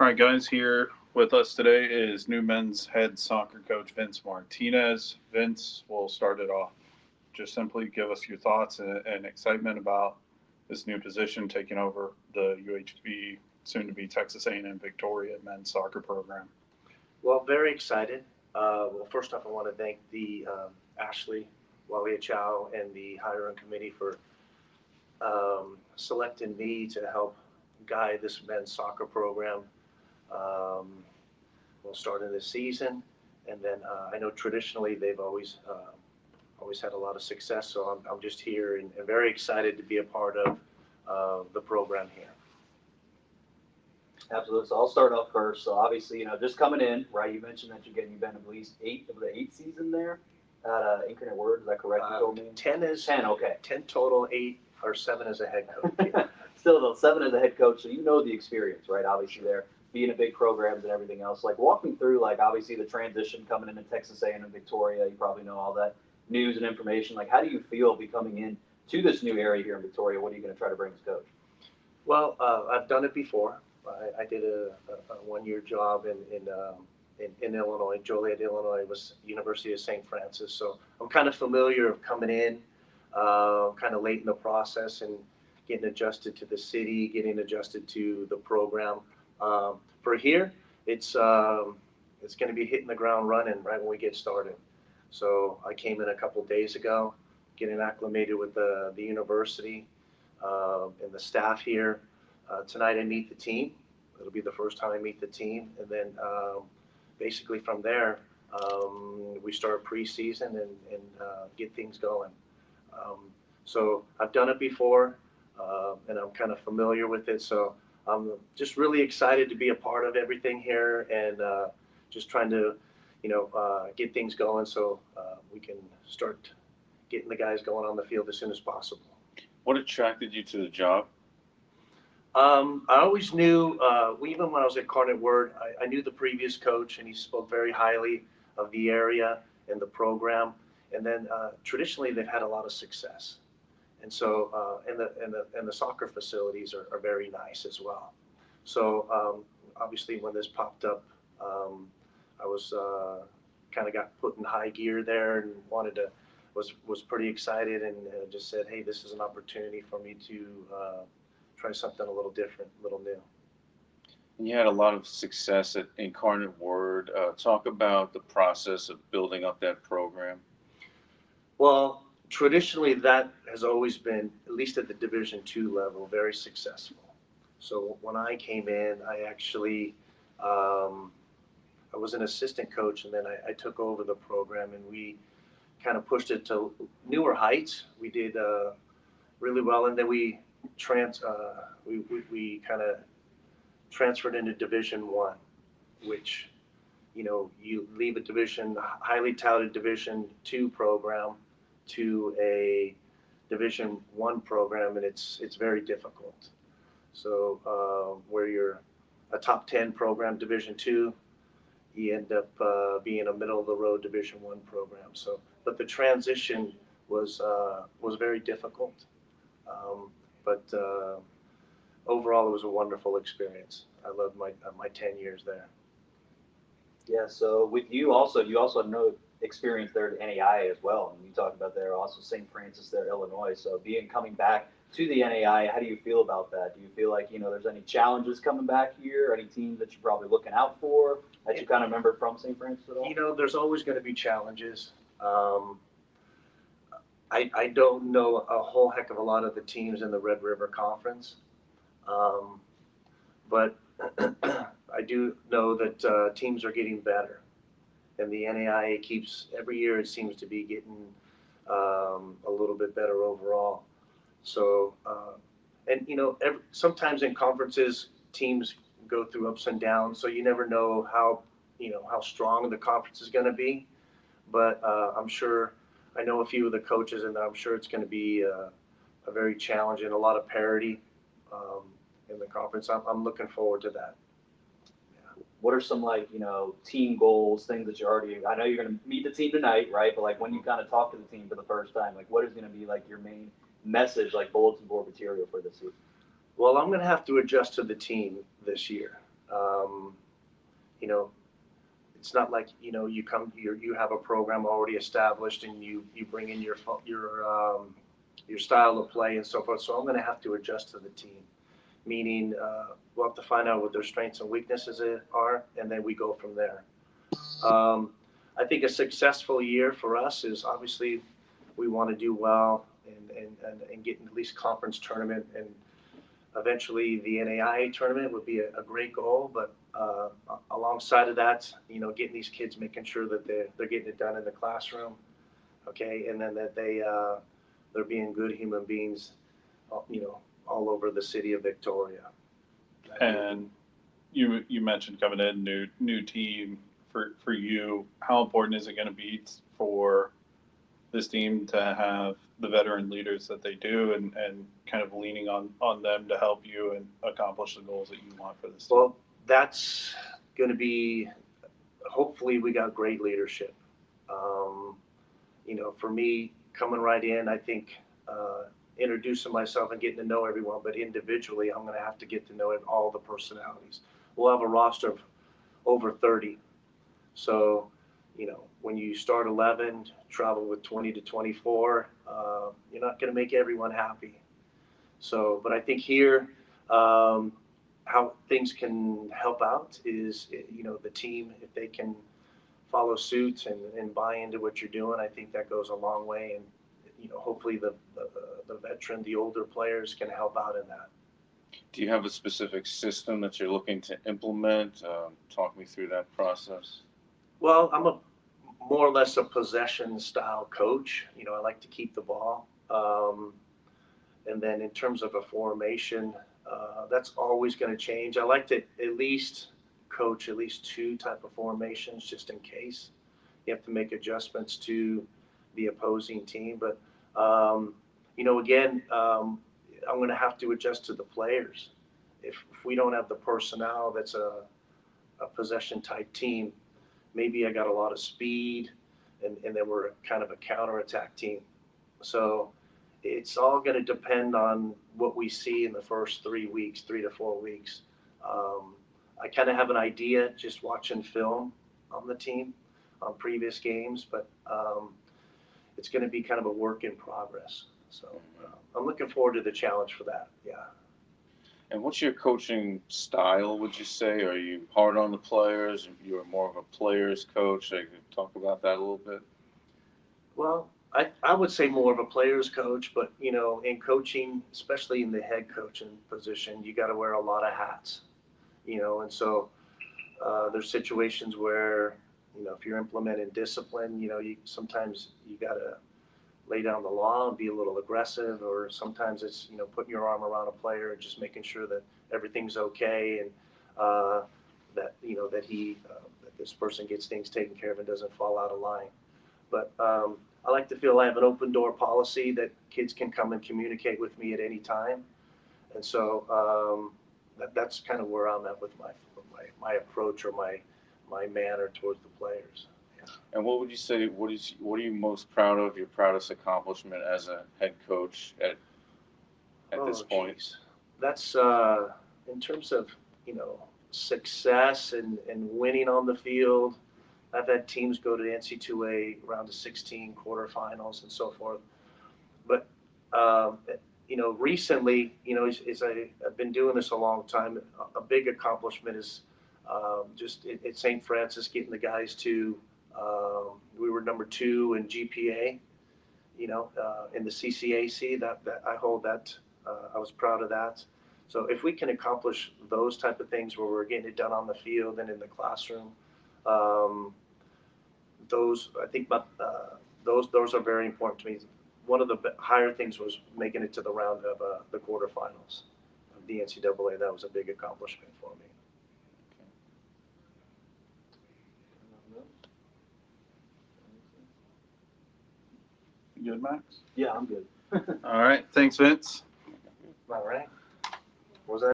All right, guys, here with us today is new men's head soccer coach Vince Martinez. Vince, will start it off. Just simply give us your thoughts and excitement about this new position taking over the UHB, soon to be Texas A&M-Victoria men's soccer program. Well, very excited. First off, I want to thank the Ashley, Walia Chow, and the hiring committee for selecting me to help guide this men's soccer program. Um, we'll start in this season, and then I know traditionally they've always had a lot of success. So I'm just here and very excited to be a part of the program here. Absolutely. So I'll start off first. So obviously, just coming in, right? You mentioned that you've been at least eight of the eight season there at Incarnate Word. Is that correct? You told me 10 is 10. Okay. 10 total, 8 or 7 as a head coach. Yeah. Still though, 7 as a head coach, so you know the experience, right? Obviously, there being a big programs and everything else. Like, walk me through, like, obviously the transition coming into Texas A&M Victoria. You probably know all that news and information. Like, how do you feel becoming in to this new area here in Victoria? What are you going to try to bring as coach? Well, I've done it before. I did a one-year job in Illinois, Joliet, Illinois. It was University of St. Francis. So I'm kind of familiar of coming in, kind of late in the process and getting adjusted to the city, getting adjusted to the program. For here, it's going to be hitting the ground running right when we get started. So I came in a couple days ago, getting acclimated with the university and the staff here. Tonight I meet the team. It'll be the first time I meet the team, and then basically from there we start preseason and get things going. So I've done it before, and I'm kind of familiar with it. So I'm just really excited to be a part of everything here, and just trying to, get things going so we can start getting the guys going on the field as soon as possible. What attracted you to the job? I always knew, even when I was at Incarnate Word, I knew the previous coach, and he spoke very highly of the area and the program. And then traditionally, they've had a lot of success, and so and the soccer facilities are very nice as well. So obviously, when this popped up, I was kind of got put in high gear there and was pretty excited, and just said, hey, this is an opportunity for me to try something a little different, a little new. And you had a lot of success at Incarnate Word. Talk about the process of building up that program. Well, traditionally that has always been, at least at the Division II level, very successful. So when I came in, I actually I was an assistant coach, and then I took over the program, and we kind of pushed it to newer heights. We did really well, and then we kind of transferred into Division I, which, you leave a highly touted Division II program to a Division I program, and it's very difficult. So where you're a top 10 program, Division II, you end up being a middle of the road Division I program. So, but the transition was very difficult. But overall, it was a wonderful experience. I loved my 10 years there. Yeah, so with you also had no experience there at NAI as well. And you talked about there also St. Francis there, Illinois. So coming back to the NAI, how do you feel about that? Do you feel like, there's any challenges coming back here? Any teams that you're probably looking out for that you kind of remember from St. Francis at all? There's always going to be challenges. I don't know a whole heck of a lot of the teams in the Red River Conference. But I do know that teams are getting better, and the NAIA every year it seems to be getting a little bit better overall. So, and sometimes in conferences teams go through ups and downs, so you never know how strong the conference is going to be. But I know a few of the coaches, and I'm sure it's going to be a very challenging, a lot of parity in the conference. I'm looking forward to that. What are some team goals, things that I know you're going to meet the team tonight, right? But like when you kind of talk to the team for the first time, like what is going to be like your main message, like bulletin board material for this season? Well, I'm going to have to adjust to the team this year. Um, you know, it's not like, you have a program already established and you bring in your style of play and so forth. So I'm going to have to adjust to the team, meaning we'll have to find out what their strengths and weaknesses are, and then we go from there. Um, I think a successful year for us is obviously we want to do well and get in at least conference tournament, and eventually the NAIA tournament would be a great goal. But alongside of that, getting these kids, making sure that they're getting it done in the classroom, okay, and then that they're being good human beings, all over the city of Victoria. And you mentioned coming in new team for you. How important is it going to be for this team to have the veteran leaders that they do, and kind of leaning on them to help you and accomplish the goals that you want for this team? Well, that's going to be, hopefully we got great leadership. Um, for me, coming right in, I think introducing myself and getting to know everyone, but individually, I'm going to have to get to know all the personalities. We'll have a roster of over 30. So, when you start 11, travel with 20 to 24, you're not going to make everyone happy. So, but I think here, how things can help out is, the team, if they can follow suit and buy into what you're doing, I think that goes a long way. And, hopefully the veteran, the older players can help out in that. Do you have a specific system that you're looking to implement? Talk me through that process. Well, I'm more or less a possession style coach. I like to keep the ball. And then in terms of a formation, that's always going to change. I like to at least coach at least two type of formations just in case you have to make adjustments to the opposing team. But again, I'm going to have to adjust to the players. If we don't have the personnel that's a possession type team, maybe I got a lot of speed, and then we're kind of a counterattack team. So it's all going to depend on what we see in the first 3 weeks, 3 to 4 weeks. I kind of have an idea just watching film on the team on previous games, but it's going to be kind of a work in progress. So I'm looking forward to the challenge for that. Yeah. And what's your coaching style, would you say? Are you hard on the players? You're more of a players coach? I could talk about that a little bit. Well, I would say more of a player's coach, but in coaching, especially in the head coaching position, you got to wear a lot of hats. And so there's situations where if you're implementing discipline, sometimes you got to lay down the law and be a little aggressive, or sometimes it's putting your arm around a player and just making sure that everything's okay, and that this person gets things taken care of and doesn't fall out of line. But I like to feel I have an open door policy that kids can come and communicate with me at any time. And so that's kind of where I'm at with my approach, or my manner towards the players. Yeah. And what would you say? What are you most proud of? Your proudest accomplishment as a head coach at this point? Geez. That's in terms of success and winning on the field. I've had teams go to the NC2A round of 16 quarterfinals and so forth. But recently, I've been doing this a long time. A big accomplishment is just at St. Francis getting the guys to. We were number 2 in GPA. In the CCAC. That I hold that. I was proud of that. So if we can accomplish those type of things where we're getting it done on the field and in the classroom, those I think, those are very important to me. One of the higher things was making it to the round of the quarterfinals of the NCAA. That was a big accomplishment for me. You good, Max? Yeah, I'm good. All right. Thanks, Vince. All right. What was that?